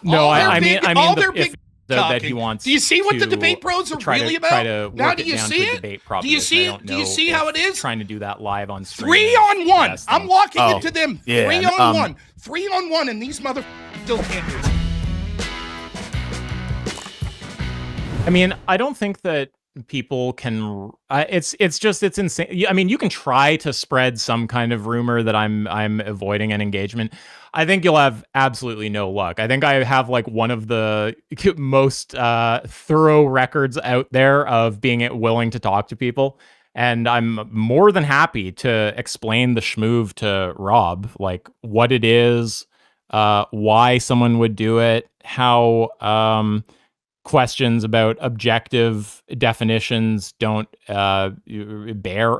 No, I mean, that he wants. Do you see what the debate bros are really about? Now, do you see it? Do you see it? Do you see how it is? Trying to do that live on stream. 3-on-1. I'm walking into them. 3-on-1. 3-on-1, and these motherfuckers still can't do it. I mean, I don't think that people can. It's insane. I mean, you can try to spread some kind of rumor that I'm avoiding an engagement. I think you'll have absolutely no luck. I think I have like one of the most thorough records out there of being willing to talk to people. And I'm more than happy to explain the schmoove to Rob, like what it is, why someone would do it, how questions about objective definitions don't bear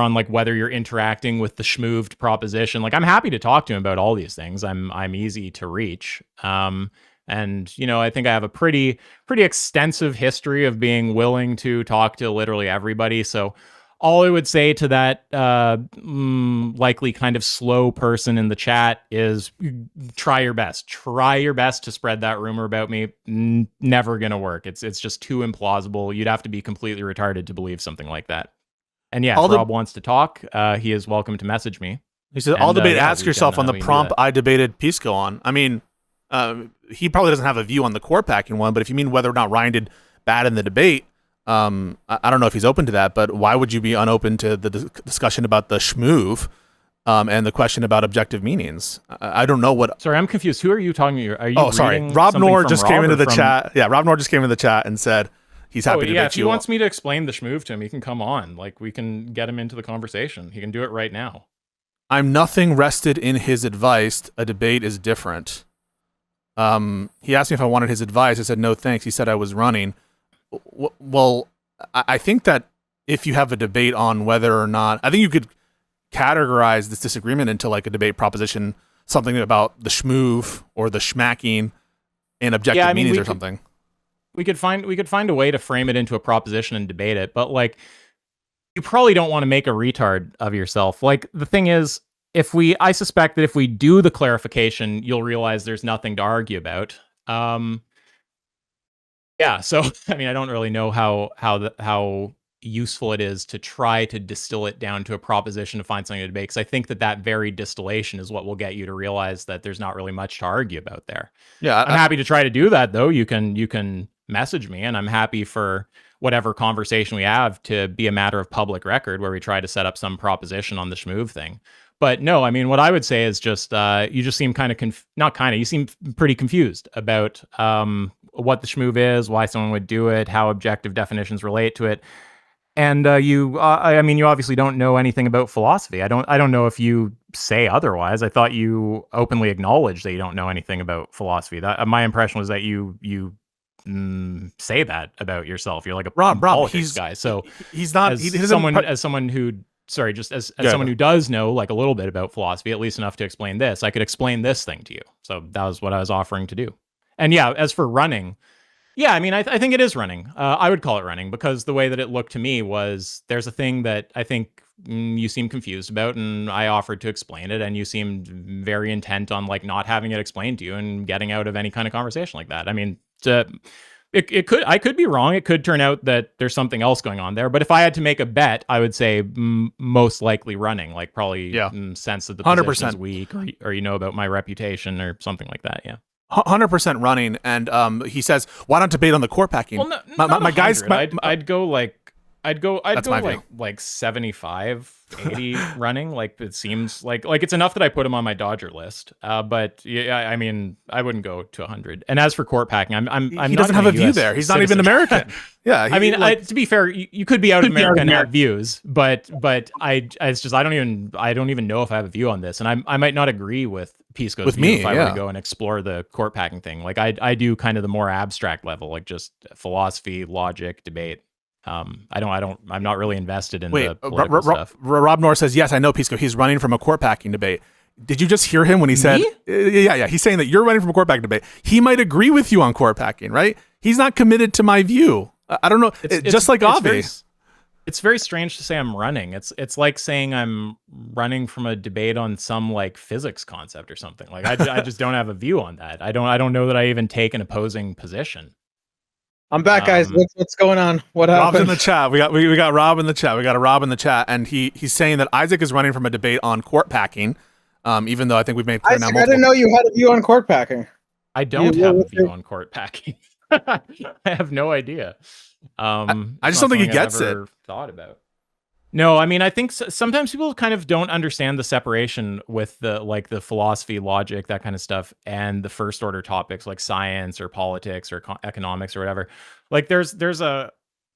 on like whether you're interacting with the schmooved proposition. Like I'm happy to talk to him about all these things. I'm easy to reach. And I think I have a pretty extensive history of being willing to talk to literally everybody. So all I would say to that likely kind of slow person in the chat is try your best. Try your best to spread that rumor about me. Never gonna work. It's just too implausible. You'd have to be completely retarded to believe something like that. And yeah, if Rob wants to talk, he is welcome to message me. He said, "All debate. Ask yourself on the prompt I debated Pisco on." I mean, he probably doesn't have a view on the core packing one, but if you mean whether or not Ryan did bad in the debate, I don't know if he's open to that. But why would you be unopen to the discussion about the schmoove and the question about objective meanings? I don't know what. Sorry, I'm confused. Who are you talking to? Are you? Oh, sorry. Rob Nor just came into the chat. Yeah, Rob Nor just came into the chat and said he's happy to debate you. If he wants me to explain the schmoove to him, he can come on. Like we can get him into the conversation. He can do it right now. I'm nothing rested in his advice. A debate is different. He asked me if I wanted his advice. I said no thanks. He said I was running. Well, I think that if you have a debate on whether or not, I think you could categorize this disagreement into like a debate proposition, something about the schmoove or the schmacking and objective meanings or something. We could find a way to frame it into a proposition and debate it, but like you probably don't want to make a retard of yourself. Like the thing is, I suspect that if we do the clarification, you'll realize there's nothing to argue about. Yeah, so I mean, I don't really know how useful it is to try to distill it down to a proposition to find something to debate. Because I think that very distillation is what will get you to realize that there's not really much to argue about there. Yeah, I'm happy to try to do that though. You can message me, and I'm happy for whatever conversation we have to be a matter of public record where we try to set up some proposition on the schmoove thing. But no, I mean, what I would say is just you just seem you seem pretty confused about what the schmoove is, why someone would do it, how objective definitions relate to it. And you obviously don't know anything about philosophy. I don't know if you say otherwise. I thought you openly acknowledged that you don't know anything about philosophy. That my impression was that you say that about yourself. You're like a politics guy. So he's not. As someone who does know like a little bit about philosophy, at least enough to explain this, I could explain this thing to you. So that was what I was offering to do. And yeah, as for running, yeah, I mean, I think it is running. I would call it running because the way that it looked to me was there's a thing that I think you seem confused about, and I offered to explain it, and you seemed very intent on like not having it explained to you and getting out of any kind of conversation like that. I mean, I could be wrong. It could turn out that there's something else going on there. But if I had to make a bet, I would say most likely running, like probably sense that the position is weak or about my reputation or something like that. Yeah. 100% running, and he says, "Why not debate on the core packing?" Well, my guys, I'd go like 75, 80 running. Like it seems like it's enough that I put him on my Dodger list. But yeah, I mean, I wouldn't go to 100. And as for court packing, he doesn't have a view there. He's not even American. Yeah, I mean, to be fair, you could be out of America and have views, but it's just I don't even know if I have a view on this, and I might not agree with Pisco's view if I were to go and explore the court packing thing. Like I do kind of the more abstract level, like just philosophy, logic, debate. I'm not really invested in the political stuff. Rob Nor says, yes, I know Pisco. He's running from a court packing debate. Did you just hear him when he said, yeah, he's saying that you're running from a court packing debate. He might agree with you on court packing, right? He's not committed to my view. I don't know. It's just like Avi. It's very strange to say I'm running. It's like saying I'm running from a debate on some like physics concept or something. Like I just don't have a view on that. I don't know that I even take an opposing position. I'm back, guys. What's going on? What happened? Rob's in the chat. We got Rob in the chat. We got a Rob in the chat, and he's saying that Isaac is running from a debate on court packing. Even though I think we've made clear Isaac, now. I didn't know you had a view on court packing. I don't have a view on court packing. I have no idea. I just don't think he gets it. Thought about. No, I mean, I think sometimes people kind of don't understand the separation with the philosophy, logic, that kind of stuff, and the first order topics like science or politics or economics or whatever. Like there's a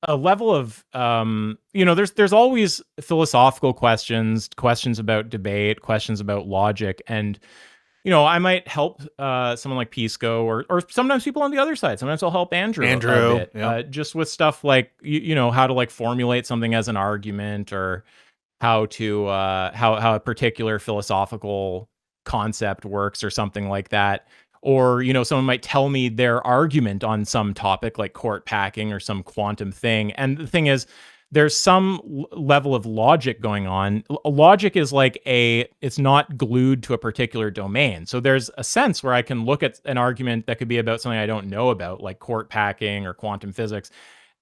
level of there's always philosophical questions about debate, questions about logic, and I might help someone like Pisco or sometimes people on the other side. Sometimes I'll help Andrew a bit, yeah. Just with stuff like, how to like formulate something as an argument, or how to how a particular philosophical concept works or something like that. Or, someone might tell me their argument on some topic like court packing or some quantum thing. And the thing is, there's some level of logic going on. Logic is like it's not glued to a particular domain. So there's a sense where I can look at an argument that could be about something I don't know about, like court packing or quantum physics,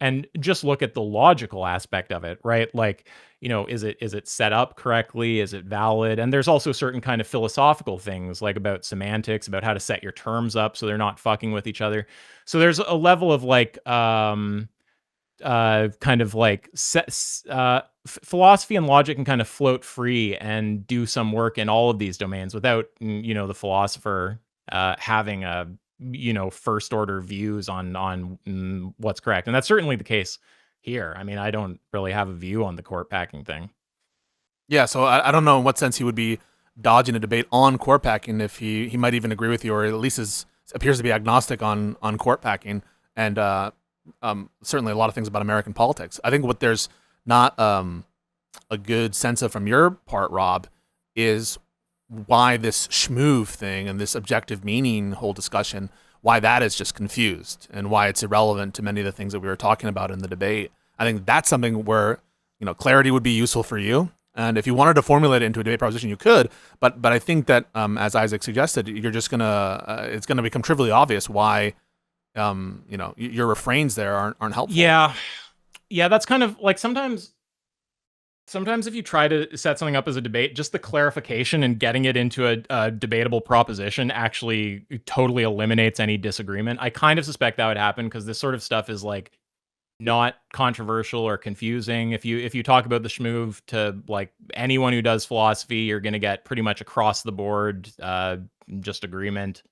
and just look at the logical aspect of it, right? Like, is it set up correctly? Is it valid? And there's also certain kind of philosophical things like about semantics, about how to set your terms up so they're not fucking with each other. So there's a level of like, kind of like philosophy and logic can kind of float free and do some work in all of these domains without the philosopher having a first order views on what's correct. And that's certainly the case here. I mean, I don't really have a view on the court packing thing. Yeah, so I don't know in what sense he would be dodging a debate on court packing, if he might even agree with you, or at least appears to be agnostic on court packing, and certainly a lot of things about American politics. I think what there's not a good sense of from your part, Rob, is why this schmoove thing and this objective meaning whole discussion, why that is just confused and why it's irrelevant to many of the things that we were talking about in the debate. I think that's something where clarity would be useful for you. And if you wanted to formulate it into a debate proposition, you could. But I think that as Isaac suggested, you're just it's gonna become trivially obvious why your refrains there aren't helpful. Yeah, that's kind of like sometimes if you try to set something up as a debate, just the clarification and getting it into a debatable proposition actually totally eliminates any disagreement. I kind of suspect that would happen because this sort of stuff is like not controversial or confusing. If you talk about the schmoove to like anyone who does philosophy, you're going to get pretty much across the board just agreement.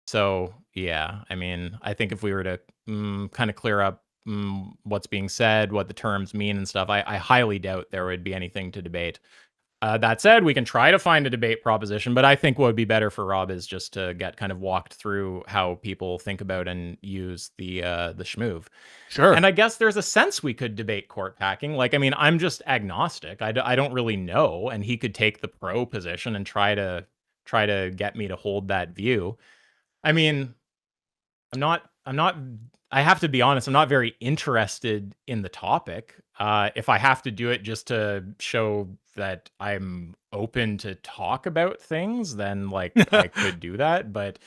So yeah, I mean, I think if we were to kind of clear up what's being said, what the terms mean and stuff, I highly doubt there would be anything to debate. That said, we can try to find a debate proposition, but I think what would be better for Rob is just to get kind of walked through how people think about and use the schmoove. Sure. And I guess there's a sense we could debate court packing. Like, I mean, I'm just agnostic. I don't really know, and he could take the pro position and try to get me to hold that view. I mean, I have to be honest, I'm not very interested in the topic. If I have to do it just to show that I'm open to talk about things, then like I could do that. But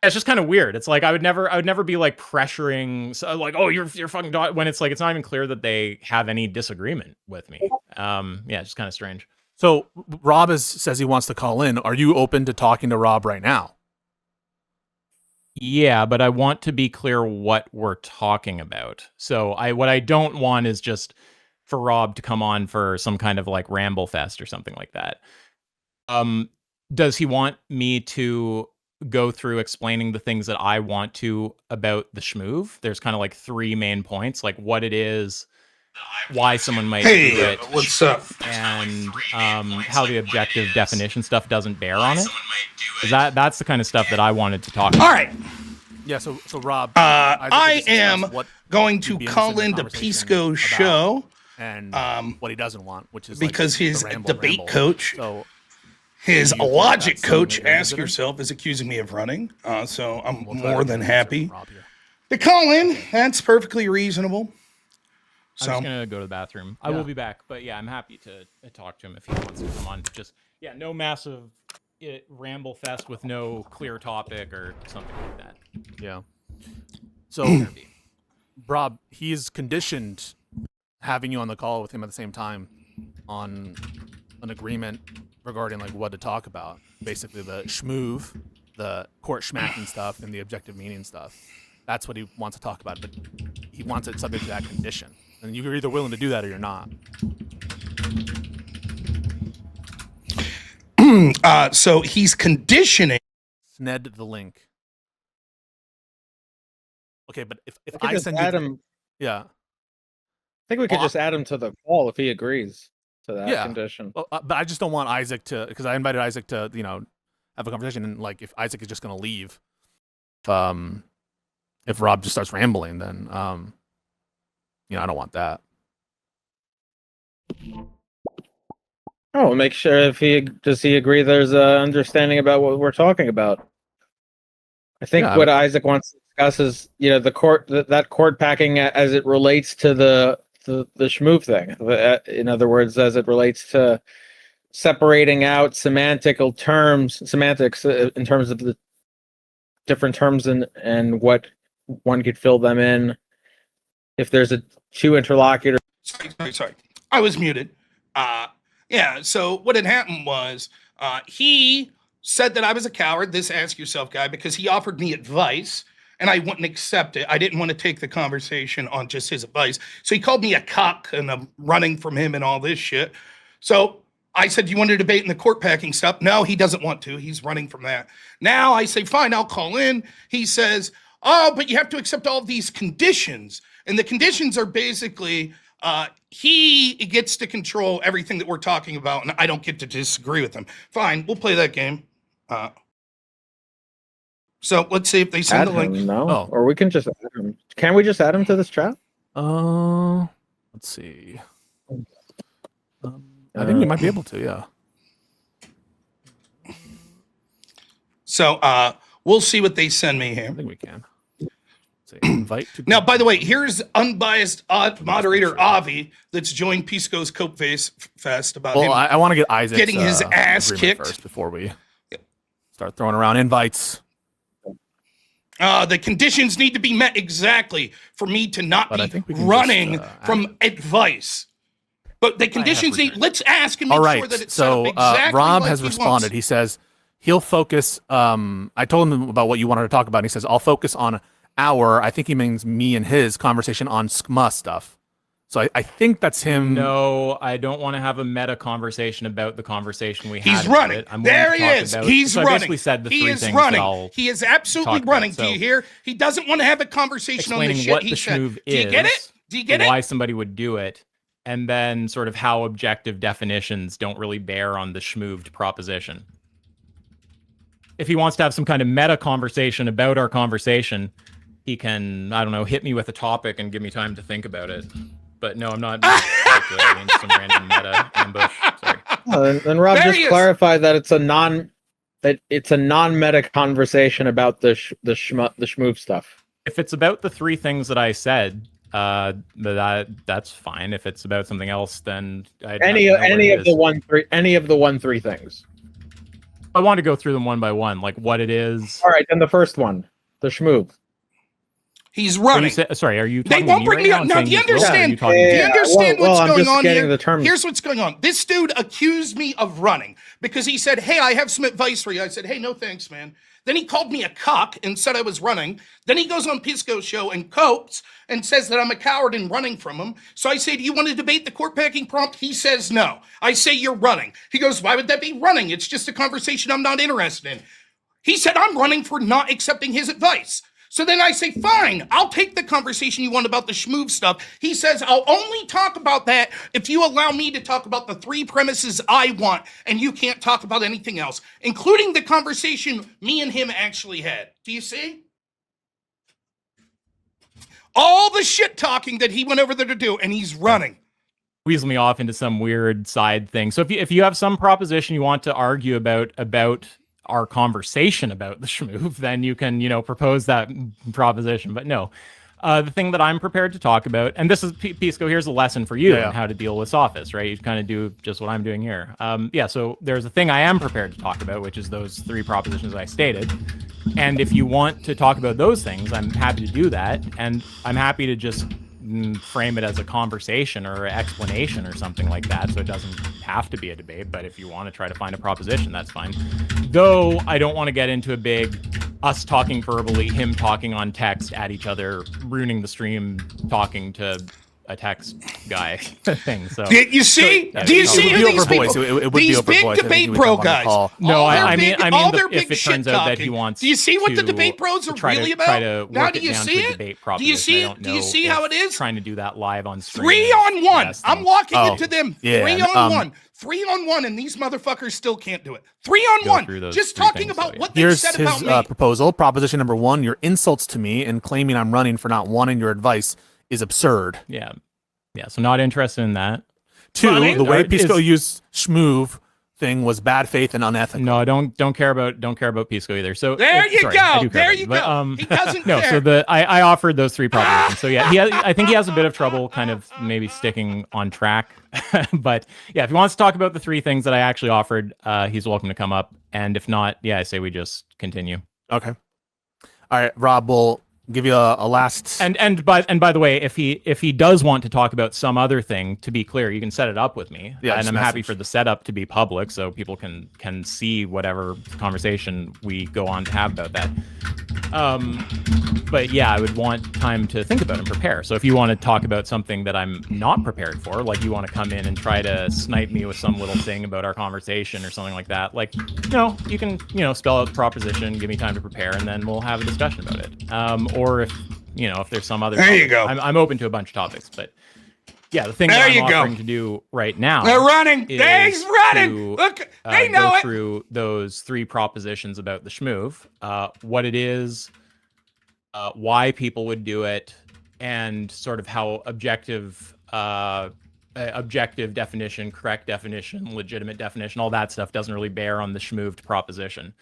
it's just kind of weird. It's like I would never be like pressuring, like, oh, you're fucking when it's like it's not even clear that they have any disagreement with me. Yeah, it's just kind of strange. So Rob says he wants to call in. Are you open to talking to Rob right now? Yeah, but I want to be clear what we're talking about. So what I don't want is just for Rob to come on for some kind of like ramble fest or something like that. Does he want me to go through explaining the things that I want to about the schmoove? There's kind of like three main points, like what it is, why someone might do it, what's up, and how the objective definition stuff doesn't bear on it. That's the kind of stuff that I wanted to talk about. All right. Yeah, so Rob, I am going to call into Pisco's show and what he doesn't want, which is because like his ramble. debate coach, so, his logic coach, ask yourself, is accusing me of running. So I'm more than happy to call in. That's perfectly reasonable. So I'm just gonna go to the bathroom. I will be back, but yeah, I'm happy to talk to him if he wants to come on. Just no massive ramble fest with no clear topic or something like that. Yeah. So, Rob, he's conditioned having you on the call with him at the same time on an agreement regarding like what to talk about. Basically, the schmoove, the court schmacking stuff, and the objective meaning stuff. That's what he wants to talk about, but he wants it subject to that condition. And you're either willing to do that or you're not. So he's conditioning. Sned the link. Okay, but if I I just send add you, him. yeah, I think we could just add him to the call if he agrees to that Yeah. condition. well, but I just don't want Isaac to, because I invited Isaac to, have a conversation, and like if Isaac is just gonna leave, if Rob just starts rambling, then I don't want that. Oh, make sure if does he agree there's a understanding about what we're talking about. I think Yeah, what Isaac wants to discuss is, the court that court packing as it relates to the schmoove thing. In other words, as it relates to separating out semantics in terms of the different terms and what one could fill them in. If there's two interlocutors. Sorry. I was muted. So what had happened was he said that I was a coward, this ask yourself guy, because he offered me advice and I wouldn't accept it. I didn't want to take the conversation on just his advice. So he called me a cuck and I'm running from him and all this shit. So I said, you want to debate in the court packing stuff? No, he doesn't want to. He's running from that. Now I say, fine, I'll call in. He says, oh, but you have to accept all of these conditions. And the conditions are basically he gets to control everything that we're talking about, and I don't get to disagree with him. Fine, we'll play that game. So let's see if they send the link. No, or we can just add him. Can we just add him to this chat? Let's see. I think we might be able to, yeah. So we'll see what they send me here. I think we can. Say, invite to Now, by the way, here's unbiased moderator Avi that's joined Pisco's Cope Fest about him. I want to get Isaac getting his ass kicked first before we start throwing around invites. The conditions need to be met exactly for me to not be running from advice. But the conditions need. Let's ask and make sure that it's set up exactly Rob like has he responded. wants. He says he'll focus. I told him about what you wanted to talk about. And he says I'll focus on I think he means me and his conversation on SCMA stuff. So I think that's him. No, I don't want to have a meta conversation about the conversation we had. He's running. There he is. He's so running. I basically said the he three is things running. that I'll He is absolutely running. About. Do you hear? He doesn't want to have a conversation on the shit what he the said. schmoove Do you get it? Do you get it? Why somebody would do it, and then sort of how objective definitions don't really bear on the schmooved proposition. If he wants to have some kind of meta conversation about our conversation, he can, I don't know, hit me with a topic and give me time to think about it. But no, I'm not speculating into some random meta ambush. Sorry. Then Rob just clarified that it's a non-meta conversation about the schmoove stuff. If it's about the three things that I said, that's fine. If it's about something else, then any of the 1-3 things. I want to go through them one by one, like what it is. All right, then the first one, the schmoove. He's running. Sorry, are you talking They won't bring me up. Now, do you understand? Do you understand what's going on here? Here's what's going on. This dude accused me of running because he said, hey, I have some advice for you. I said, hey, no thanks, man. Then he called me a cock and said I was running. Then he goes on Pisco's show and copes and says that I'm a coward and running from him. So I say, do you want to debate the court packing prompt? He says no. I say, you're running. He goes, why would that be running? It's just a conversation I'm not interested in. He said I'm running for not accepting his advice. So then I say, fine, I'll take the conversation you want about the schmoove stuff. He says, I'll only talk about that if you allow me to talk about the three premises I want, and you can't talk about anything else, including the conversation me and him actually had. Do you see? All the shit talking that he went over there to do, and he's running. Weasel me off into some weird side thing. So if you have some proposition you want to argue about our conversation about the schmoove, then you can, propose that proposition. But no, The thing that I'm prepared to talk about, and this is Pisco, here's a lesson for you on how to deal with sophists, right? You kind of do just what I'm doing here. So there's a thing I am prepared to talk about, which is those 3 propositions I stated. And if you want to talk about those things, I'm happy to do that. And I'm happy to just frame it as a conversation or explanation or something like that, so it doesn't have to be a debate. But if you want to try to find a proposition, that's fine. Though I don't want to get into a big us talking verbally, him talking on text at each other, ruining the stream, talking to a text guy thing. So you see, do you see who these people? These big debate bro guys. No, I mean, if it turns out that he wants. Do you see what the debate bros are really about? Now, do you see it? Do you see it? Do you see how it is? Trying to do that live on stream. 3-on-1. I'm walking into them. 3-on-1. 3-on-1, and these motherfuckers still can't do it. 3-on-1. Just talking about what they said about me. Here's his proposal. Proposition number 1: your insults to me and claiming I'm running for not wanting your advice is absurd. Yeah. So not interested in that. 2, the way Pisco used schmoove thing was bad faith and unethical. No, I don't care about Pisco either. So there you go. There you go. He doesn't care. So I offered those 3 propositions. So yeah, I think he has a bit of trouble kind of maybe sticking on track. But yeah, if he wants to talk about the 3 things that I actually offered, he's welcome to come up. And if not, I say we just continue. Okay. All right, Rob, we'll give you a last and by the way, if he does want to talk about some other thing, to be clear, you can set it up with me. And I'm happy for the setup to be public so people can see whatever conversation we go on to have about that. But yeah, I would want time to think about and prepare. So if you want to talk about something that I'm not prepared for, like you want to come in and try to snipe me with some little thing about our conversation or something like that, like, you can, spell out the proposition, give me time to prepare, and then we'll have a discussion about it. Or if there's some other there topic, you go. I'm open to a bunch of topics, but yeah, the thing that I'm offering to do right now, they're running. He's running. Look, they know go it. Through those 3 propositions about the schmoove, what it is, why people would do it, and sort of how objective definition, correct definition, legitimate definition, all that stuff doesn't really bear on the schmooved proposition.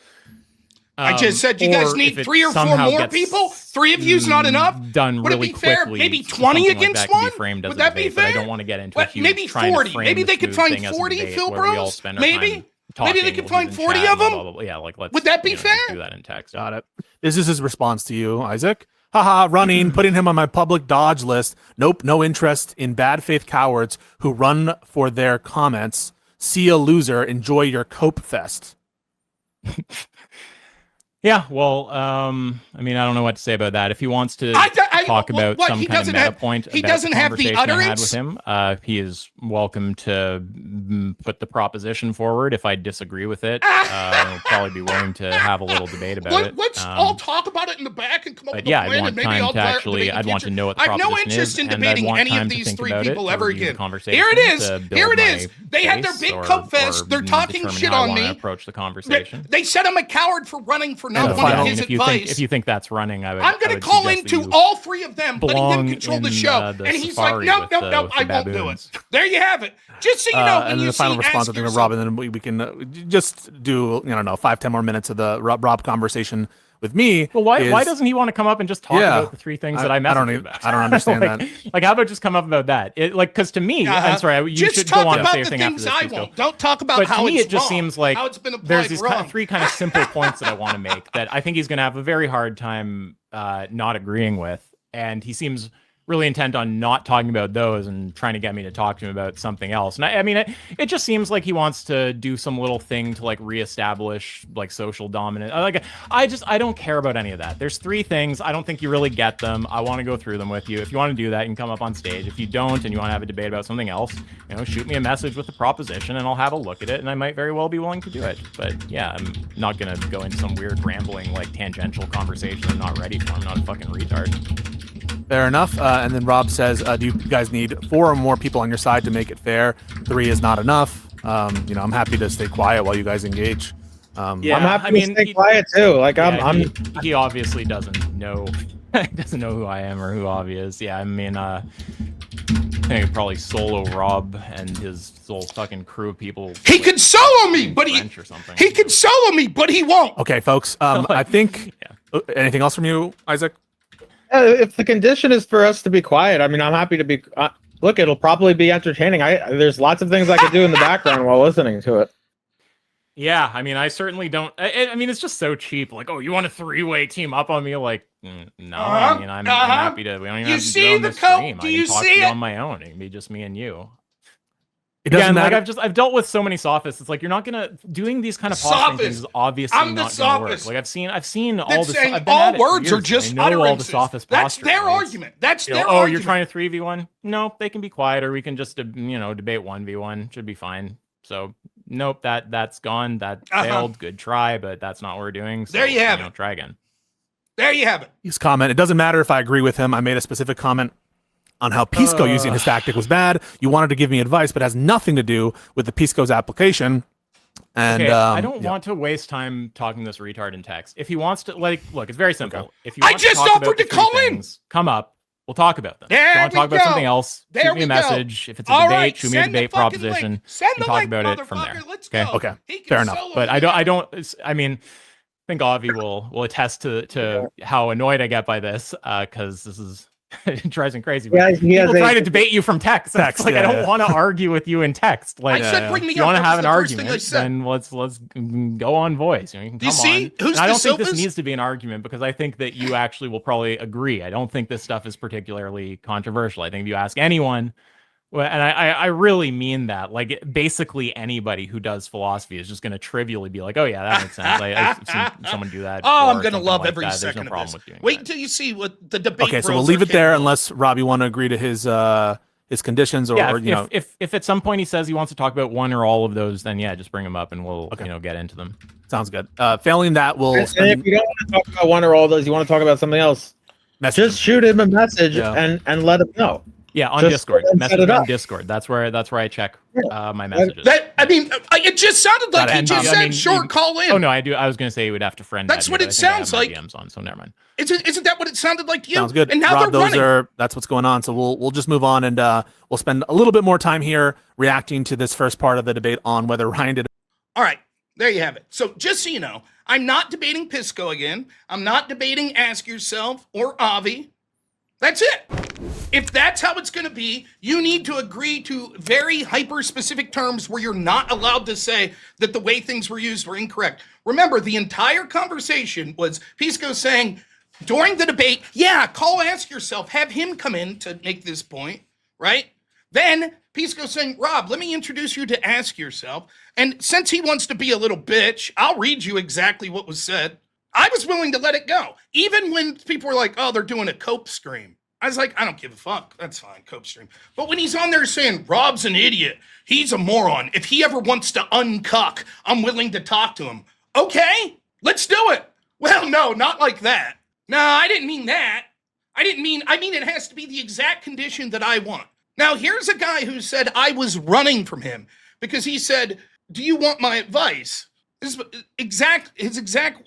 I just said you guys need 3 or 4 more people. 3 of you's not enough. Done Would really it be fair? quickly. Maybe 20 against one. Would that be fair? But I don't want to get into a huge maybe 40. Maybe they could find 40 Phil Bros. Maybe they could find 40 of them. Blah, blah, blah. Yeah, like let's. Would that be fair? Do that in text. Got it. This is his response to you, Isaac. Haha, running, putting him on my public dodge list. Nope, no interest in bad faith cowards who run for their comments. See a loser. Enjoy your cope fest. Yeah, well, I mean, I don't know what to say about that. If he wants to talk about some kind of meta point about the conversation I had with him, he is welcome to put the proposition forward. If I disagree with it, I'll probably be willing to have a little debate about it. Let's all talk about it in the back and come up with a plan. I'd want time to actually, I'd want to know what the proposition is. I have no interest in debating any of these 3 people ever again. Here it is. Here it is. They had their big cope fest. They're talking shit on me. Approach the conversation. They said I'm a coward for running for not wanting his advice. If you think that's running, I'm going to call into all 3 of them, letting them control the show. And he's like, no, I won't do it. There you have it. Just so you know, and then the final response, I think, of Rob, and then we can just do 5-10 more minutes of the Rob conversation with me. Well, why doesn't he want to come up and just talk about the 3 things that I messaged about? I don't understand that. Like, how about just come up about that? Because to me, I'm sorry, you just should go on and say your thing after after this. Don't talk about but how to me, it's it just wrong, seems like how it's been there's these wrong. 3 kind of simple points that I want to make that I think he's going to have a very hard time not agreeing with, and he seems really intent on not talking about those and trying to get me to talk to him about something else. And I mean, it just seems like he wants to do some little thing to like reestablish like social dominance. I don't care about any of that. There's 3 things. I don't think you really get them. I want to go through them with you. If you want to do that, you can come up on stage. If you don't and you want to have a debate about something else, shoot me a message with the proposition and I'll have a look at it, and I might very well be willing to do it. But yeah, I'm not going to go into some weird rambling like tangential conversation I'm not ready for. I'm not a fucking retard. Fair enough. And then Rob says, do you guys need 4 or more people on your side to make it fair? 3 is not enough. I'm happy to stay quiet while you guys engage. I'm happy to stay quiet too. Like he obviously doesn't know who I am or who Avi is. Yeah, I mean, I think I could probably solo Rob and his whole fucking crew of people. He could solo me, but he could solo me, but he won't. Okay, folks. I think anything else from you, Isaac? If the condition is for us to be quiet, I mean, I'm happy to be. Look, it'll probably be entertaining. There's lots of things I could do in the background while listening to it. Yeah, I mean, I certainly don't. I mean, it's just so cheap. Like, oh, you want a 3-way team up on me? Like, no. I mean, I'm happy to. We don't even have to do it on this stream. I can talk to you on my own. It can be just me and you. Again, like I've dealt with so many sophists. It's like you're not gonna doing these kind of posturing things is obviously not gonna work. Like I've seen all this. All words are just utterances. All the sophist That's their argument. That's their argument. Oh, you're trying to 3v1? No, they can be quiet, or we can just debate 1v1. Should be fine. So nope, that's gone. That failed. Good try, but that's not what we're doing. So, there you have it. Try again. There you have it. His comment. It doesn't matter if I agree with him. I made a specific comment on how Pisco using his tactic was bad. You wanted to give me advice, but it has nothing to do with the Pisco's application. And okay, I don't want to waste time talking to this retard in text. If he wants to, look, it's very simple. Okay. If you want just offered to call in. Come up. We'll talk about them. There if you want to talk about something else, shoot me a message. If it's a debate, right, shoot me a debate proposition. We'll talk about it from there. Okay. Fair enough. But I mean, I think Avi will attest to how annoyed I get by this, because this is it drives me crazy. Yeah, people try to debate you from text. I don't want to argue with you in text. Like, I said, bring me if you want to have an argument, then let's go on voice. You can come on. Who's I don't think this needs to be an argument, because I think that you actually will probably agree. I don't think this stuff is particularly controversial. I think if you ask anyone, and I really mean that, like basically anybody who does philosophy is just going to trivially be like, oh yeah, that makes sense. I've seen someone do that. Oh, I'm going to love every that. second no of this. Wait until you see what the debate. Okay, so we'll leave it there unless Rob, you want to agree to his conditions, or, if at some point he says he wants to talk about one or all of those, then yeah, just bring him up and we'll get into them. Sounds good. Failing that, we'll. And if you don't want to talk about one or all of those, you want to talk about something else, just shoot him a message and let him know. Yeah, on Discord. Message on Discord. That's where I check my messages. It just sounded like he just said short call in. Oh no, I do. I was going to say he would have to friend. That's what it sounds like. DMs on, so never mind. Isn't that what it sounded like to you? Sounds good. And now Rob, that's what's going on. So we'll just move on, and we'll spend a little bit more time here reacting to this first part of the debate on whether Ryan did. All right, there you have it. So just so you know, I'm not debating Pisco again. I'm not debating Ask Yourself or Avi. That's it. If that's how it's going to be, you need to agree to very hyper-specific terms where you're not allowed to say that the way things were used were incorrect. Remember, the entire conversation was Pisco saying during the debate, Ask Yourself, have him come in to make this point, right? Then Pisco saying, Rob, let me introduce you to Ask Yourself. And since he wants to be a little bitch, I'll read you exactly what was said. I was willing to let it go. Even when people were like, oh, they're doing a cope stream. I was like, I don't give a fuck. That's fine, cope stream. But when he's on there saying, Rob's an idiot, he's a moron, if he ever wants to uncuck, I'm willing to talk to him. Okay, let's do it. Well, no, not like that. No, I didn't mean that. I mean it has to be the exact condition that I want. Now, here's a guy who said I was running from him because he said, do you want my advice? His exact,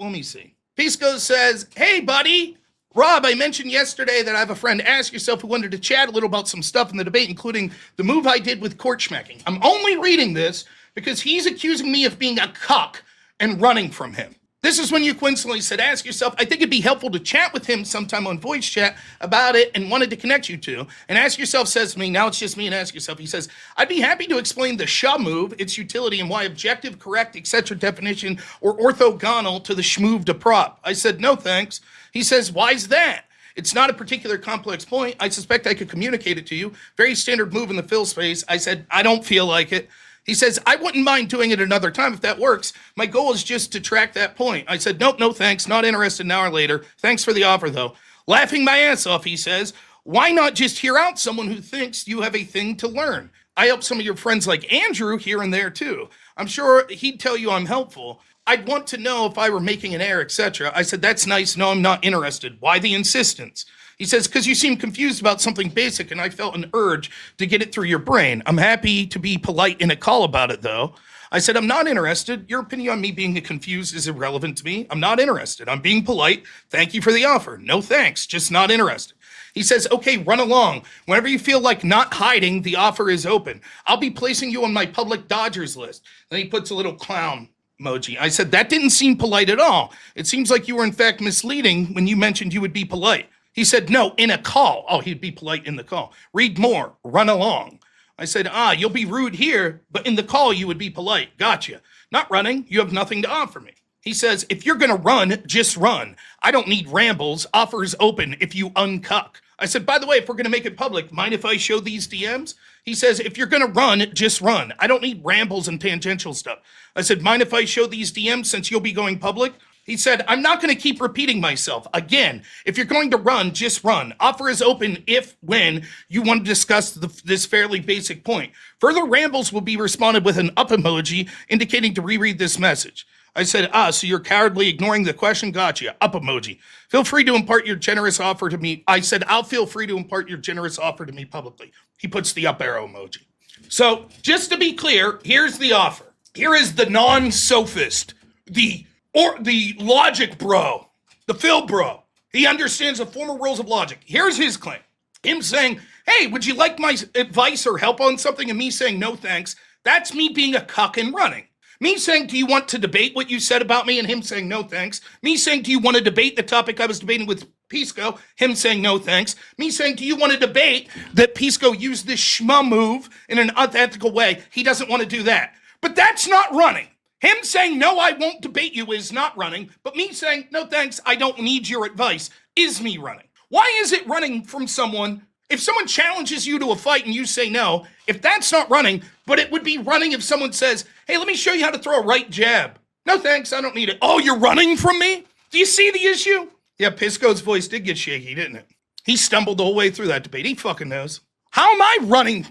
let me see. Pisco says, hey, buddy, Rob, I mentioned yesterday that I have a friend, Ask Yourself, who wanted to chat a little about some stuff in the debate, including the move I did with court schmecking. I'm only reading this because he's accusing me of being a cuck and running from him. This is when you coincidentally said, Ask Yourself, I think it'd be helpful to chat with him sometime on voice chat about it and wanted to connect you to. And Ask Yourself says to me, now it's just me and Ask Yourself. He says, I'd be happy to explain the SHA move, its utility, and why objective, correct, etc. definition or orthogonal to the schmoove to prop. I said, no, thanks. He says, why's that? It's not a particular complex point. I suspect I could communicate it to you. Very standard move in the fill space. I said, I don't feel like it. He says, I wouldn't mind doing it another time if that works. My goal is just to track that point. I said, nope, no thanks. Not interested an hour later. Thanks for the offer, though. Laughing my ass off, he says, why not just hear out someone who thinks you have a thing to learn? I help some of your friends like Andrew here and there, too. I'm sure he'd tell you I'm helpful. I'd want to know if I were making an error, etc. I said, that's nice. No, I'm not interested. Why the insistence? He says, because you seem confused about something basic, and I felt an urge to get it through your brain. I'm happy to be polite in a call about it, though. I said, I'm not interested. Your opinion on me being confused is irrelevant to me. I'm not interested. I'm being polite. Thank you for the offer. No thanks. Just not interested. He says, okay, run along. Whenever you feel like not hiding, the offer is open. I'll be placing you on my public Dodgers list. Then he puts a little clown emoji. I said, that didn't seem polite at all. It seems like you were in fact misleading when you mentioned you would be polite. He said, no, in a call. Oh, he'd be polite in the call. Read more, run along. I said, you'll be rude here, but in the call, you would be polite. Gotcha. Not running. You have nothing to offer me. He says, if you're going to run, just run. I don't need rambles. Offers open if you uncuck. I said, by the way, if we're going to make it public, mind if I show these DMs? He says, if you're going to run, just run. I don't need rambles and tangential stuff. I said, mind if I show these DMs since you'll be going public? He said, I'm not going to keep repeating myself. Again, if you're going to run, just run. Offer is open when you want to discuss this fairly basic point. Further rambles will be responded with an up emoji indicating to reread this message. I said, so you're cowardly ignoring the question? Gotcha. Up emoji. Feel free to impart your generous offer to me. I said, I'll feel free to impart your generous offer to me publicly. He puts the up arrow emoji. So just to be clear, here's the offer. Here is the non-sophist, the logic bro, the Phil bro. He understands the former rules of logic. Here's his claim. Him saying, hey, would you like my advice or help on something? And me saying, no, thanks. That's me being a cuck and running. Me saying, do you want to debate what you said about me? And him saying, no, thanks. Me saying, do you want to debate the topic I was debating with Pisco? Him saying, no, thanks. Me saying, do you want to debate that Pisco used this schma move in an unethical way? He doesn't want to do that. But that's not running. Him saying, no, I won't debate you is not running. But me saying, no, thanks, I don't need your advice is me running. Why is it running from someone? If someone challenges you to a fight and you say no, if that's not running, but it would be running if someone says, hey, let me show you how to throw a right jab. No, thanks, I don't need it. Oh, you're running from me? Do you see the issue? Yeah, Pisco's voice did get shaky, didn't it? He stumbled the whole way through that debate. He fucking knows. How am I running?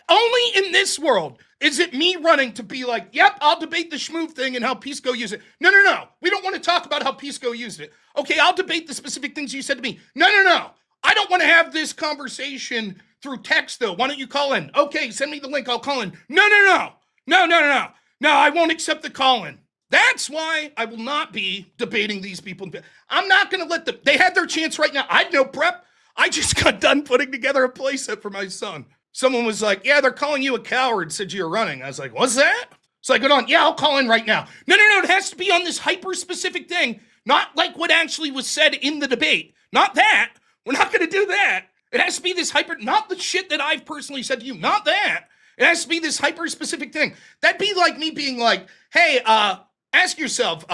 Only in this world is it me running to be like, yep, I'll debate the schmoof thing and how Pisco used it. No. We don't want to talk about how Pisco used it. Okay, I'll debate the specific things you said to me. No. I don't want to have this conversation through text, though. Why don't you call in? Okay, send me the link. I'll call in. No. No, I won't accept the call in. That's why I will not be debating these people. I'm not going to let them. They had their chance right now. I had no prep. I just got done putting together a playset for my son. Someone was like, yeah, they're calling you a coward, said you're running. I was like, what's that? So I go on, yeah, I'll call in right now. No, it has to be on this hyper-specific thing, not like what actually was said in the debate. Not that. We're not going to do that. It has to be this not the shit that I've personally said to you, not that. It has to be this hyper-specific thing. That'd be like me being like, hey, ask yourself,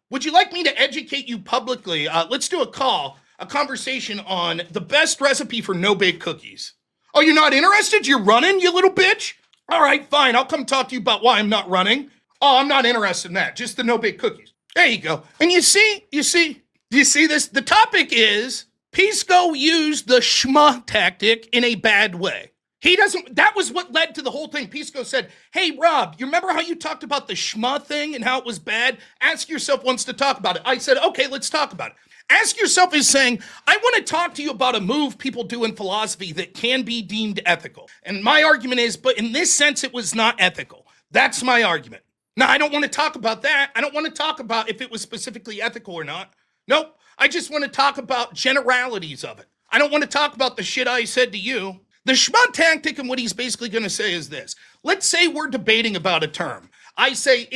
would you like me to educate you publicly? Let's do a conversation on the best recipe for no-bake cookies. Oh, you're not interested? You're running, you little bitch? All right, fine. I'll come talk to you about why I'm not running. Oh, I'm not interested in that. Just the no-bake cookies. There you go. And you see this? The topic is Pisco used the Schmuck Tactic in a bad way. That was what led to the whole thing. Pisco said, hey, Rob, you remember how you talked about the Schma thing and how it was bad? Ask yourself wants to talk about it. I said, okay, let's talk about it. Ask yourself is saying, I want to talk to you about a move people do in philosophy that can be deemed ethical. And my argument is, but in this sense, it was not ethical. That's my argument. Now, I don't want to talk about that. I don't want to talk about if it was specifically ethical or not. Nope. I just want to talk about generalities of it. I don't want to talk about the shit I said to you. The Schmuck Tactic and what he's basically going to say is this. Let's say we're debating about a term. I say,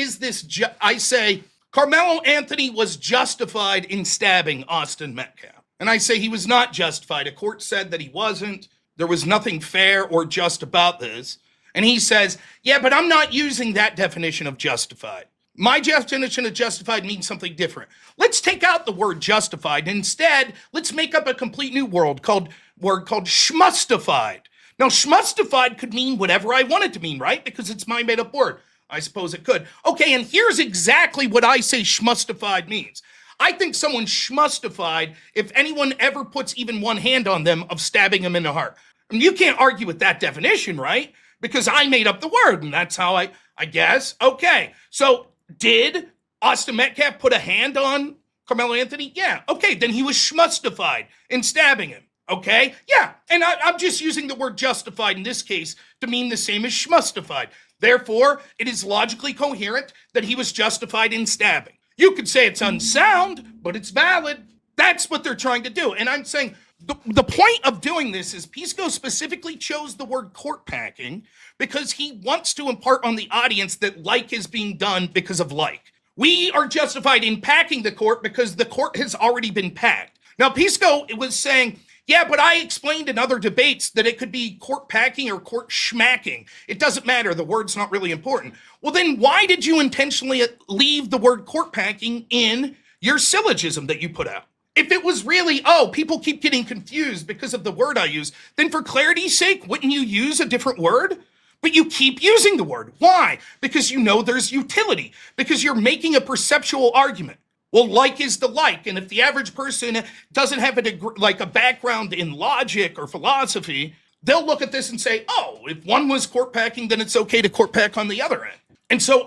Carmelo Anthony was justified in stabbing Austin Metcalf. And I say he was not justified. A court said that he wasn't. There was nothing fair or just about this. And he says, yeah, but I'm not using that definition of justified. My definition of justified means something different. Let's take out the word justified. Instead, let's make up a complete new word called schmustified. Now, schmustified could mean whatever I want it to mean, right? Because it's my made-up word. I suppose it could. Okay, and here's exactly what I say schmustified means. I think someone's schmustified if anyone ever puts even one hand on them of stabbing them in the heart. I mean, you can't argue with that definition, right? Because I made up the word, and that's how I guess. Okay, so did Austin Metcalf put a hand on Carmelo Anthony? Yeah. Okay, then he was schmustified in stabbing him. Okay? Yeah, and I'm just using the word justified in this case to mean the same as schmustified. Therefore, it is logically coherent that he was justified in stabbing. You could say it's unsound, but it's valid. That's what they're trying to do. And I'm saying the point of doing this is Pisco specifically chose the word court packing because he wants to impart on the audience that like is being done because of like. We are justified in packing the court because the court has already been packed. Now, Pisco was saying, yeah, but I explained in other debates that it could be court packing or court schmacking. It doesn't matter. The word's not really important. Well, then why did you intentionally leave the word court packing in your syllogism that you put out? If it was really, oh, people keep getting confused because of the word I use, then for clarity's sake, wouldn't you use a different word? But you keep using the word. Why? Because you know there's utility. Because you're making a perceptual argument. Well, like is the like, and if the average person doesn't have a background in logic or philosophy, they'll look at this and say, oh, if one was court packing, then it's okay to court pack on the other end. And so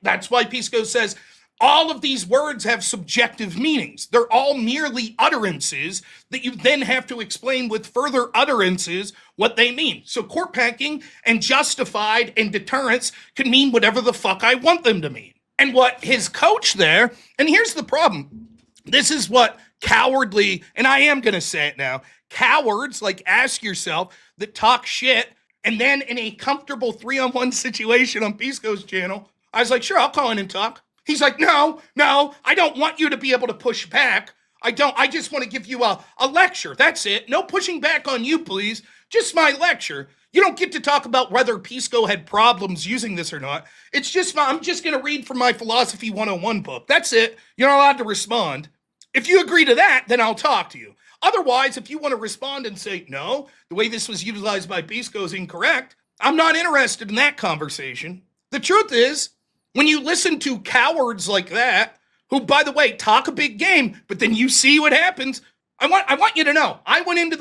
that's why Pisco says all of these words have subjective meanings. They're all merely utterances that you then have to explain with further utterances what they mean. So court packing and justified and deterrence can mean whatever the fuck I want them to mean. And what his coach there, and here's the problem. This is what cowardly, and I am going to say it now, cowards like Ask Yourself that talk shit, and then in a comfortable 3-on-1 situation on Pisco's channel, I was like, sure, I'll call in and talk. He's like, no, I don't want you to be able to push back. I just want to give you a lecture. That's it. No pushing back on you, please. Just my lecture. You don't get to talk about whether Pisco had problems using this or not. It's just, I'm just going to read from my Philosophy 101 book. That's it. You're not allowed to respond. If you agree to that, then I'll talk to you. Otherwise, if you want to respond and say, no, the way this was utilized by Pisco is incorrect, I'm not interested in that conversation. The truth is, when you listen to cowards like that, who, by the way, talk a big game, but then you see what happens, I want you to know, I went into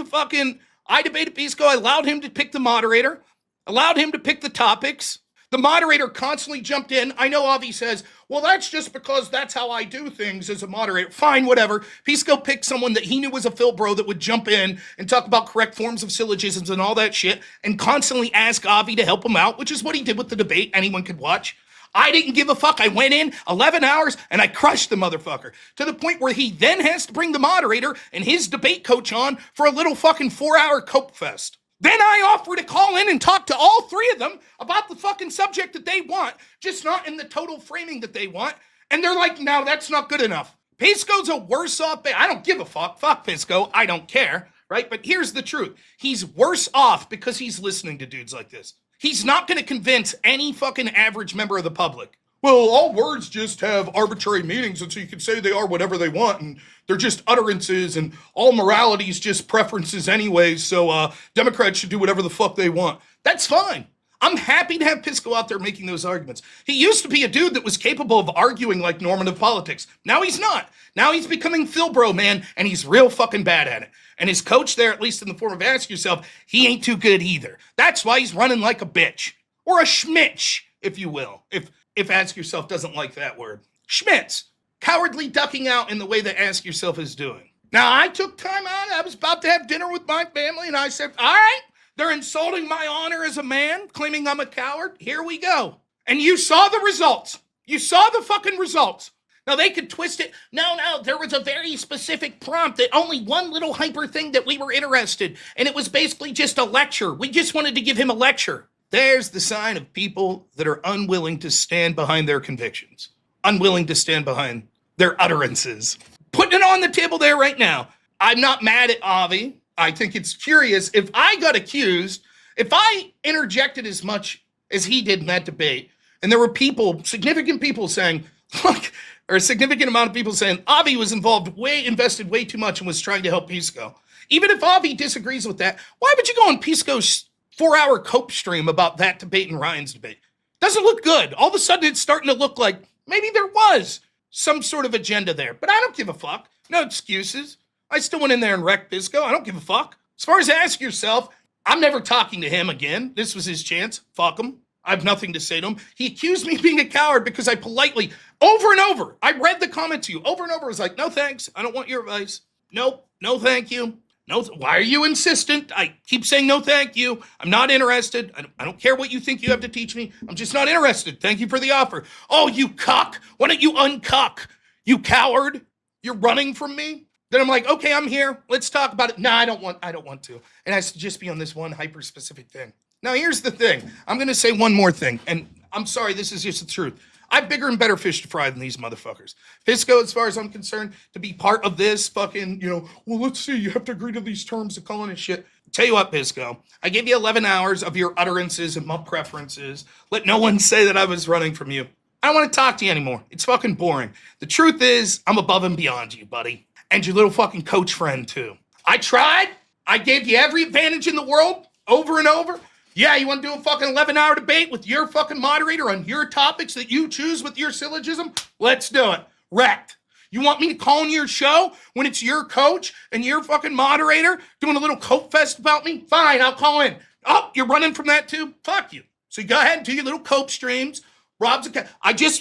I debated Pisco, I allowed him to pick the moderator, allowed him to pick the topics. The moderator constantly jumped in. I know Avi says, well, that's just because that's how I do things as a moderator. Fine, whatever. Pisco picked someone that he knew was a Phil bro that would jump in and talk about correct forms of syllogisms and all that shit and constantly ask Avi to help him out, which is what he did with the debate. Anyone could watch. I didn't give a fuck. I went in 11 hours and I crushed the motherfucker to the point where he then has to bring the moderator and his debate coach on for a little fucking 4-hour cope fest. Then I offer to call in and talk to all three of them about the fucking subject that they want, just not in the total framing that they want. And they're like, no, that's not good enough. Pisco's a worse off. I don't give a fuck. Fuck Pisco. I don't care. Right? But here's the truth. He's worse off because he's listening to dudes like this. He's not going to convince any fucking average member of the public. Well, all words just have arbitrary meanings, and so you can say they are whatever they want, and they're just utterances, and all morality is just preferences anyways, so Democrats should do whatever the fuck they want. That's fine. I'm happy to have Pisco out there making those arguments. He used to be a dude that was capable of arguing like normative politics. Now he's not. Now he's becoming Phil bro, man, and he's real fucking bad at it. And his coach there, at least in the form of Ask Yourself, he ain't too good either. That's why he's running like a bitch. Or a schmitch, if you will. If Ask Yourself doesn't like that word. Schmitz. Cowardly ducking out in the way that Ask Yourself is doing. Now, I took time out. I was about to have dinner with my family, and I said, all right, they're insulting my honor as a man, claiming I'm a coward. Here we go. And you saw the results. You saw the fucking results. Now, they could twist it. No, there was a very specific prompt that only one little hyper thing that we were interested. And it was basically just a lecture. We just wanted to give him a lecture. There's the sign of people that are unwilling to stand behind their convictions. Unwilling to stand behind their utterances. Putting it on the table there right now. I'm not mad at Avi. I think it's curious. If I got accused, if I interjected as much as he did in that debate, and there were people, significant people saying, look, or a significant amount of people saying Avi was invested way too much and was trying to help Pisco. Even if Avi disagrees with that, why would you go on Pisco's 4-hour cope stream about that debate and Ryan's debate? Doesn't look good. All of a sudden it's starting to look like maybe there was some sort of agenda there, but I don't give a fuck. No excuses. I still went in there and wrecked Pisco. I don't give a fuck. As far as Ask Yourself, I'm never talking to him again. This was his chance. Fuck him. I have nothing to say to him. He accused me of being a coward because I politely, over and over, I read the comment to you, over and over, was like, no thanks, I don't want your advice. Nope, no thank you. No, why are you insistent? I keep saying no thank you. I'm not interested. I don't care what you think you have to teach me. I'm just not interested. Thank you for the offer. Oh, you cuck. Why don't you uncuck? You coward. You're running from me? Then I'm like, okay, I'm here. Let's talk about it. No, I don't want to. It has to just be on this one hyper-specific thing. Now, here's the thing. I'm going to say one more thing, and I'm sorry, this is just the truth. I have bigger and better fish to fry than these motherfuckers. Pisco, as far as I'm concerned, to be part of this fucking, well, let's see, you have to agree to these terms of calling and shit. Tell you what, Pisco, I gave you 11 hours of your utterances and my preferences. Let no one say that I was running from you. I don't want to talk to you anymore. It's fucking boring. The truth is, I'm above and beyond you, buddy. And your little fucking coach friend, too. I tried. I gave you every advantage in the world, over and over. Yeah, you want to do a fucking 11-hour debate with your fucking moderator on your topics that you choose with your syllogism? Let's do it. Wrecked. You want me to call in your show when it's your coach and your fucking moderator doing a little coat fest about me? Fine, I'll call in. Oh, you're running from that too? Fuck you. So you go ahead and do your little cope streams. Rob's a coward.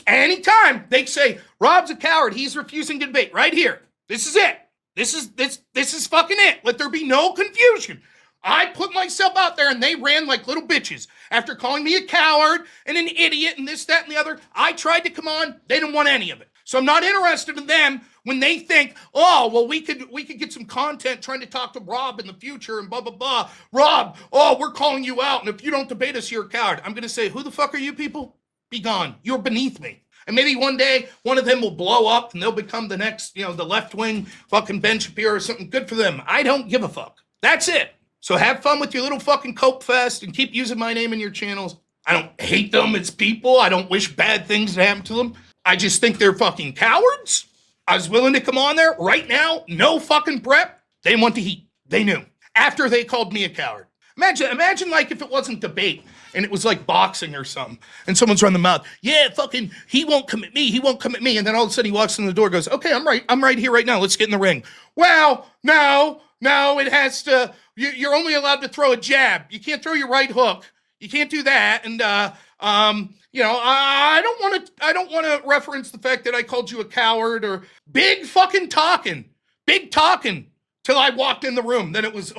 Anytime they say, Rob's a coward, he's refusing to debate, right here. This is it. This is fucking it. Let there be no confusion. I put myself out there and they ran like little bitches. After calling me a coward and an idiot and this, that, and the other, I tried to come on. They didn't want any of it. So I'm not interested in them when they think, oh, well, we could get some content trying to talk to Rob in the future and blah, blah, blah. Rob, oh, we're calling you out. And if you don't debate us, you're a coward. I'm going to say, who the fuck are you people? Be gone. You're beneath me. And maybe one day one of them will blow up and they'll become the next, the left wing fucking Ben Shapiro or something. Good for them. I don't give a fuck. That's it. So have fun with your little fucking cope fest and keep using my name in your channels. I don't hate them as people. I don't wish bad things to happen to them. I just think they're fucking cowards. I was willing to come on there right now. No fucking prep. They didn't want the heat. They knew. After they called me a coward. Imagine like if it wasn't debate and it was like boxing or something and someone's running the mouth. Yeah, fucking, he won't come at me. He won't come at me. And then all of a sudden he walks in the door and goes, okay, I'm right here right now. Let's get in the ring. Well, no, it has to, you're only allowed to throw a jab. You can't throw your right hook. You can't do that. And, I don't want to reference the fact that I called you a coward or big fucking talking till I walked in the room. Then it was,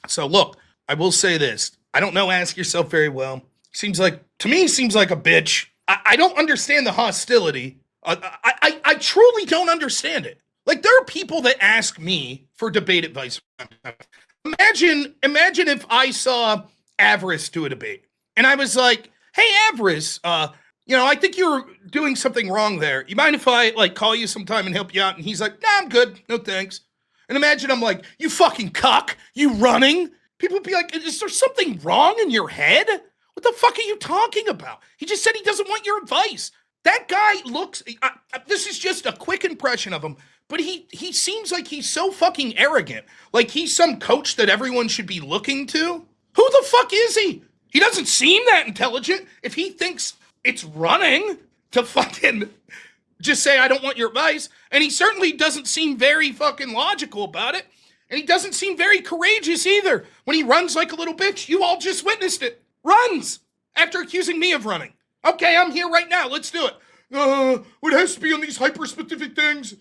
So look, I will say this. I don't know Ask Yourself very well. Seems like a bitch. I don't understand the hostility. I truly don't understand it. Like, there are people that ask me for debate advice. Imagine if I saw Avarice do a debate and I was like, hey, Avarice, I think you're doing something wrong there. You mind if I call you sometime and help you out? And he's like, nah, I'm good. No, thanks. And imagine I'm like, you fucking cuck, you running. People would be like, is there something wrong in your head? What the fuck are you talking about? He just said he doesn't want your advice. That guy looks, this is just a quick impression of him, but he seems like he's so fucking arrogant. Like he's some coach that everyone should be looking to. Who the fuck is he? He doesn't seem that intelligent. If he thinks it's running to fucking just say, I don't want your advice. And he certainly doesn't seem very fucking logical about it. And he doesn't seem very courageous either. When he runs like a little bitch, you all just witnessed it. Runs after accusing me of running. Okay, I'm here right now. Let's do it. It has to be on these hyper-specific things. Even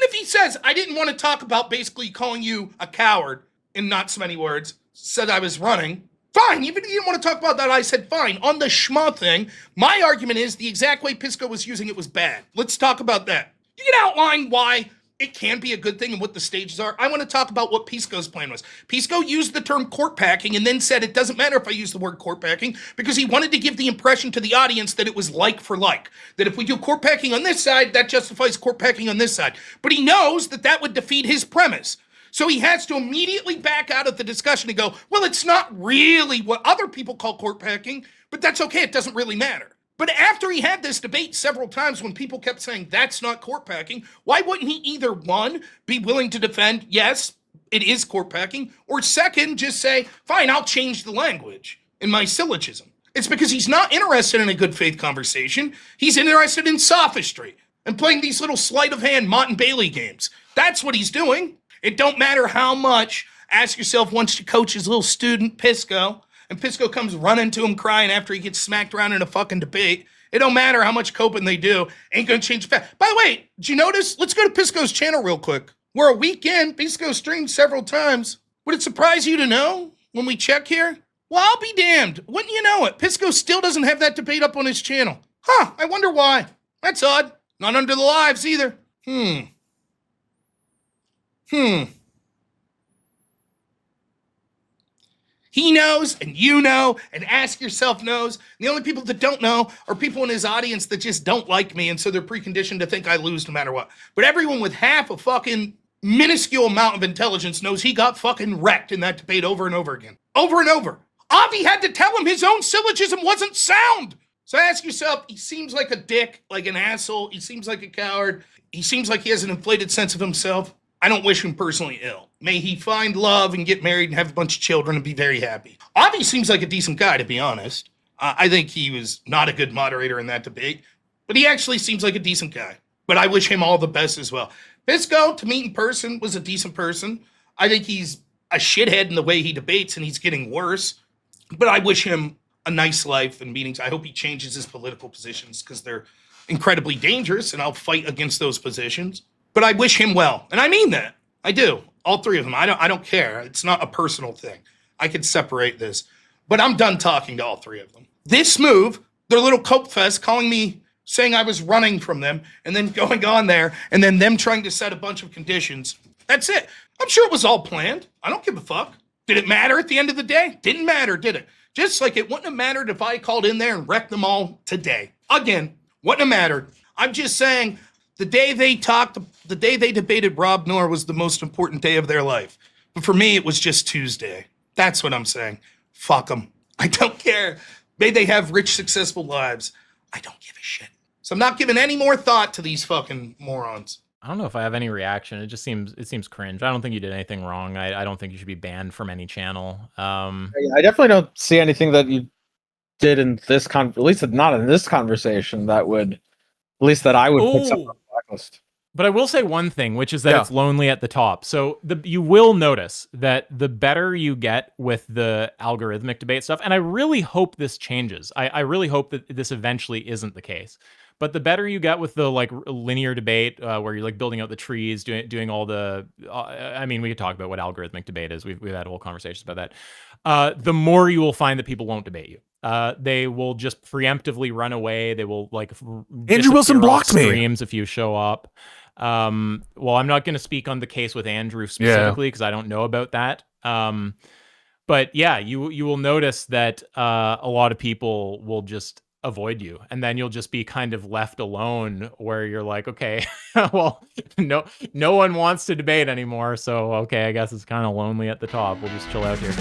if he says, I didn't want to talk about basically calling you a coward in not so many words, said I was running. Fine, even if you didn't want to talk about that, I said fine. On the schmuck thing, my argument is the exact way Pisco was using it was bad. Let's talk about that. You can outline why it can be a good thing and what the stages are. I want to talk about what Pisco's plan was. Pisco used the term court packing and then said it doesn't matter if I use the word court packing because he wanted to give the impression to the audience that it was like for like. That if we do court packing on this side, that justifies court packing on this side. But he knows that that would defeat his premise. So he has to immediately back out of the discussion and go, well, it's not really what other people call court packing, but that's okay. It doesn't really matter. But after he had this debate several times when people kept saying that's not court packing, why wouldn't he either, one, be willing to defend, yes, it is court packing, or second, just say, fine, I'll change the language in my syllogism. It's because he's not interested in a good faith conversation. He's interested in sophistry and playing these little sleight of hand Mott and Bailey games. That's what he's doing. It don't matter how much Ask Yourself wants to coach his little student, Pisco, and Pisco comes running to him crying after he gets smacked around in a fucking debate. It don't matter how much coping they do. Ain't gonna change the fact. By the way, did you notice? Let's go to Pisco's channel real quick. We're a weekend. Pisco streamed several times. Would it surprise you to know when we check here? Well, I'll be damned. Wouldn't you know it? Pisco still doesn't have that debate up on his channel. Huh, I wonder why. That's odd. Not under the lives either. He knows, and you know, and Ask Yourself knows. And the only people that don't know are people in his audience that just don't like me, and so they're preconditioned to think I lose no matter what. But everyone with half a fucking minuscule amount of intelligence knows he got fucking wrecked in that debate over and over again. Over and over. Avi had to tell him his own syllogism wasn't sound. So ask yourself, he seems like a dick, like an asshole. He seems like a coward. He seems like he has an inflated sense of himself. I don't wish him personally ill. May he find love and get married and have a bunch of children and be very happy. Avi seems like a decent guy, to be honest. I think he was not a good moderator in that debate, but he actually seems like a decent guy. But I wish him all the best as well. Pisco, to meet in person, was a decent person. I think he's a shithead in the way he debates, and he's getting worse. But I wish him a nice life and meetings. I hope he changes his political positions because they're incredibly dangerous, and I'll fight against those positions. But I wish him well, and I mean that. I do. All three of them. I don't care. It's not a personal thing. I can separate this. But I'm done talking to all three of them. This move, their little cope fest, calling me, saying I was running from them, and then going on there, and then them trying to set a bunch of conditions. That's it. I'm sure it was all planned. I don't give a fuck. Did it matter at the end of the day? Didn't matter, did it? Just like it wouldn't have mattered if I called in there and wrecked them all today. Again, wouldn't have mattered. I'm just saying, the day they debated Rob Noor was the most important day of their life. But for me, it was just Tuesday. That's what I'm saying. Fuck them. I don't care. May they have rich, successful lives. I don't give a shit. So I'm not giving any more thought to these fucking morons. I don't know if I have any reaction. It seems cringe. I don't think you did anything wrong. I don't think you should be banned from any channel. I definitely don't see anything that you did in this at least not in this conversation that would, at least that I would put something on the blacklist. But I will say one thing, which is that it's lonely at the top. So you will notice that the better you get with the algorithmic debate stuff, and I really hope this changes. I really hope that this eventually isn't the case. But the better you get with the like linear debate, where you're like building out the trees, doing all the, I mean, we could talk about what algorithmic debate is. We've had whole conversations about that. The more you will find that people won't debate you. They will just preemptively run away. They will like Andrew Wilson blocked me streams if you show up. Well, I'm not going to speak on the case with Andrew specifically because I don't know about that. But yeah, you will notice that a lot of people will just avoid you, and then you'll just be kind of left alone where you're like, okay, well, no one wants to debate anymore, so okay, I guess it's kind of lonely at the top. We'll just chill out here.